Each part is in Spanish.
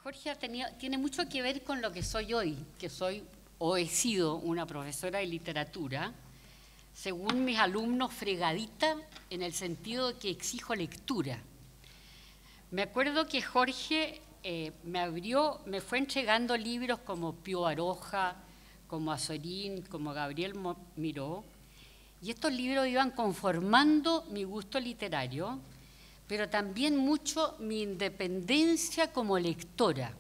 Jorge tiene mucho que ver con lo que soy hoy, que soy o he sido una profesora de literatura, según mis alumnos, fregadita, en el sentido de que exijo lectura. Me acuerdo que Jorge me fue entregando libros como Pío Baroja, como Azorín, como Gabriel Miró, y estos libros iban conformando mi gusto literario, pero también mucho mi independencia como lectora,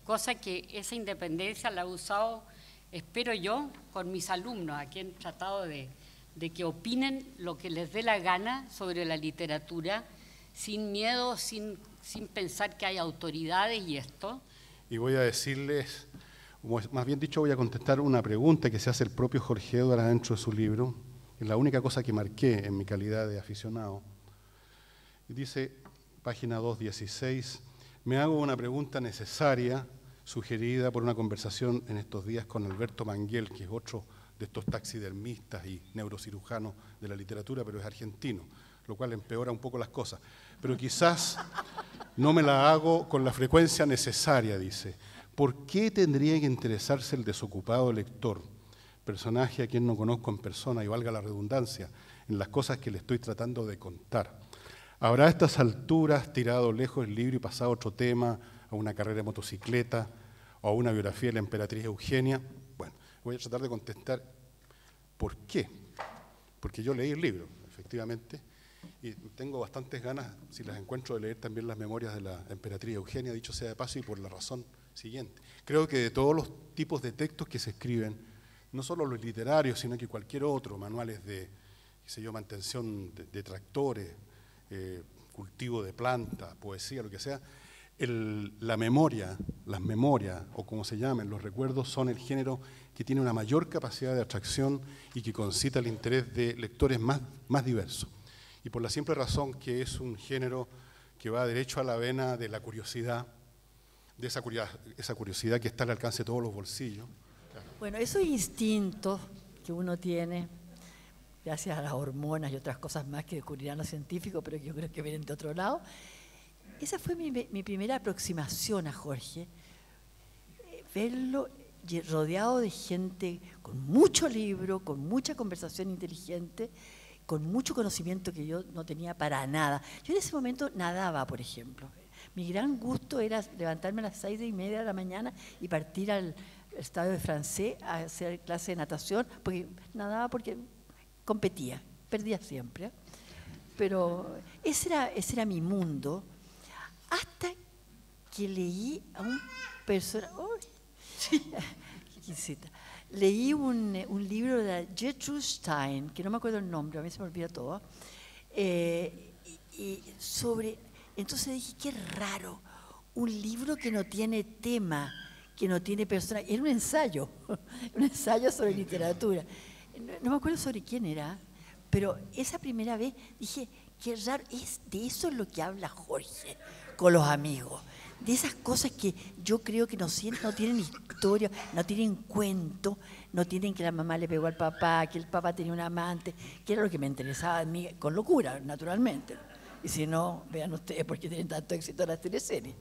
cosa que esa independencia la he usado, espero yo, con mis alumnos, a quien he tratado de que opinen lo que les dé la gana sobre la literatura, sin miedo, sin pensar que hay autoridades y esto. Y voy a decirles, más bien dicho, voy a contestar una pregunta que se hace el propio Jorge Edwards dentro de su libro. Es la única cosa que marqué en mi calidad de aficionado. Dice, página 216, me hago una pregunta necesaria, sugerida por una conversación en estos días con Alberto Manguel, que es otro de estos taxidermistas y neurocirujanos de la literatura, pero es argentino, lo cual empeora un poco las cosas. Pero quizás no me la hago con la frecuencia necesaria, dice. ¿Por qué tendría que interesarse el desocupado lector, personaje a quien no conozco en persona, y valga la redundancia, en las cosas que le estoy tratando de contar? ¿Habrá a estas alturas tirado lejos el libro y pasado a otro tema, a una carrera de motocicleta o a una biografía de la emperatriz Eugenia? Bueno, voy a tratar de contestar por qué. Porque yo leí el libro, efectivamente, y tengo bastantes ganas, si las encuentro, de leer también las memorias de la emperatriz Eugenia, dicho sea de paso, y por la razón siguiente. Creo que de todos los tipos de textos que se escriben, no solo los literarios, sino que cualquier otro, manuales de, qué sé yo, mantención de tractores, cultivo de plantas, poesía, lo que sea, la memoria, las memorias, o como se llamen, los recuerdos, son el género que tiene una mayor capacidad de atracción y que concita el interés de lectores más diversos. Y por la simple razón que es un género que va derecho a la vena de la curiosidad, de esa curiosidad que está al alcance de todos los bolsillos. Bueno, esos instintos que uno tiene, gracias a las hormonas y otras cosas más que descubrirán los científicos, pero que yo creo que vienen de otro lado. Esa fue mi primera aproximación a Jorge, verlo rodeado de gente con mucho libro, con mucha conversación inteligente, con mucho conocimiento que yo no tenía para nada. Yo en ese momento nadaba, por ejemplo. Mi gran gusto era levantarme a las 6:30 de la mañana y partir al Estadio de Francés a hacer clase de natación, porque nadaba porque competía, perdía siempre, pero ese era mi mundo, hasta que leí a un personaje, leí un libro de Gertrude Stein, que no me acuerdo el nombre, a mí se me olvida todo, entonces dije, qué raro, un libro que no tiene tema, que no tiene personaje, era un ensayo sobre literatura. No me acuerdo sobre quién era, pero esa primera vez dije, qué raro, de eso es lo que habla Jorge con los amigos, de esas cosas que yo creo que no tienen historia, no tienen cuento, no tienen que la mamá le pegó al papá, que el papá tenía un amante, que era lo que me interesaba a mí, con locura, naturalmente. Y si no, vean ustedes por qué tienen tanto éxito las teleseries.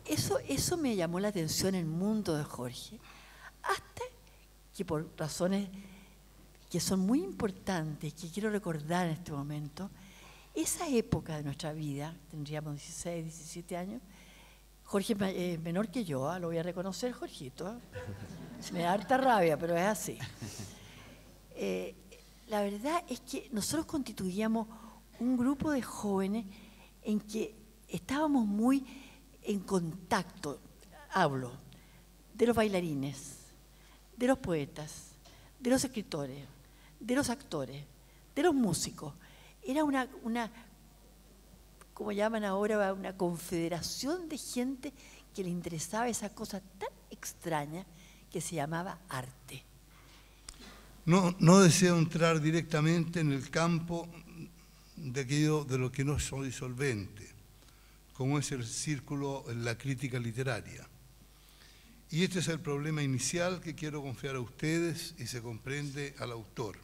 Eso me llamó la atención en el mundo de Jorge, hasta que por razones que son muy importantes, que quiero recordar en este momento, esa época de nuestra vida, tendríamos 16, 17 años, Jorge es menor que yo, lo voy a reconocer, Jorgito, me da harta rabia, pero es así. La verdad es que nosotros constituíamos un grupo de jóvenes en que estábamos muy en contacto, hablo de los bailarines, de los poetas, de los escritores, de los actores, de los músicos. Era como llaman ahora, una confederación de gente que le interesaba esa cosa tan extraña que se llamaba arte. No deseo entrar directamente en el campo de aquello de lo que no soy solvente, como es el círculo en la crítica literaria. Y este es el problema inicial que quiero confiar a ustedes y se comprende al autor.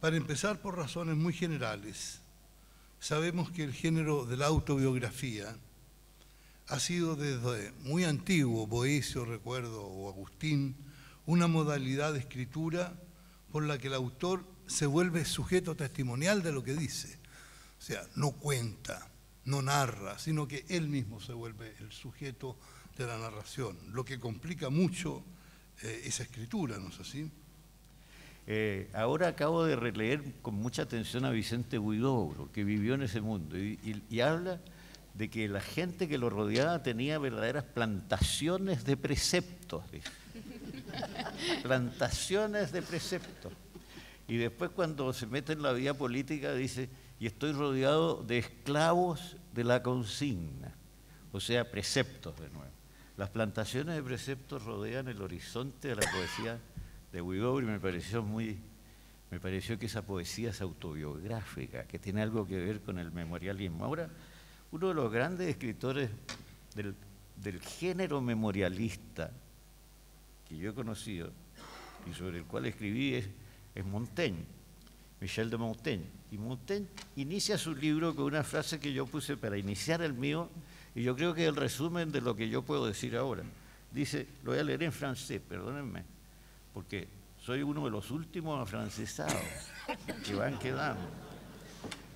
Para empezar, por razones muy generales, sabemos que el género de la autobiografía ha sido desde muy antiguo, Boecio, recuerdo, o Agustín, una modalidad de escritura por la que el autor se vuelve sujeto testimonial de lo que dice. O sea, no cuenta, no narra, sino que él mismo se vuelve el sujeto de la narración, lo que complica mucho esa escritura, ¿no es así? Ahora acabo de releer con mucha atención a Vicente Huidobro, que vivió en ese mundo, y habla de que la gente que lo rodeaba tenía verdaderas plantaciones de preceptos, dice. Plantaciones de preceptos. Y después cuando se mete en la vida política dice, y estoy rodeado de esclavos de la consigna, o sea, preceptos de nuevo. Las plantaciones de preceptos rodean el horizonte de la poesía de Huidobro y me pareció que esa poesía es autobiográfica, que tiene algo que ver con el memorialismo. Ahora, uno de los grandes escritores del género memorialista que yo he conocido y sobre el cual escribí es Montaigne, Michel de Montaigne. Y Montaigne inicia su libro con una frase que yo puse para iniciar el mío, y yo creo que es el resumen de lo que yo puedo decir ahora. Dice, lo voy a leer en francés, perdónenme, porque soy uno de los últimos afrancesados que van quedando.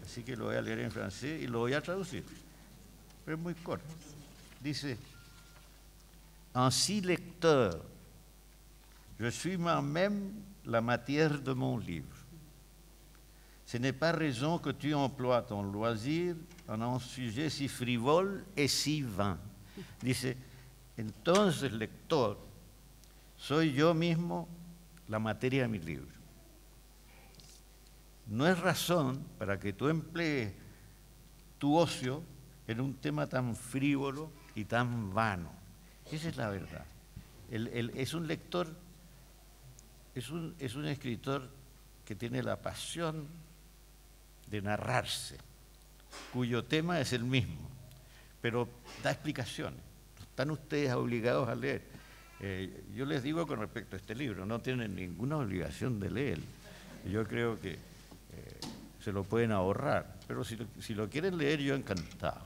Así que lo voy a leer en francés y lo voy a traducir. Pero es muy corto. Dice, ainsi lecteur, je suis moi-même la matière de mon livre. Ce n'est pas raison que tu emploies ton loisir en un sujet si frivole et si vain. Dice, entonces, lector, soy yo mismo la materia de mi libro. No es razón para que tú emplees tu ocio en un tema tan frívolo y tan vano. Esa es la verdad. Es un lector, es un escritor que tiene la pasión de narrarse, cuyo tema es el mismo, pero da explicaciones. Están ustedes obligados a leer. Yo les digo con respecto a este libro, no tienen ninguna obligación de leer. Yo creo que se lo pueden ahorrar, pero si lo quieren leer, yo encantado.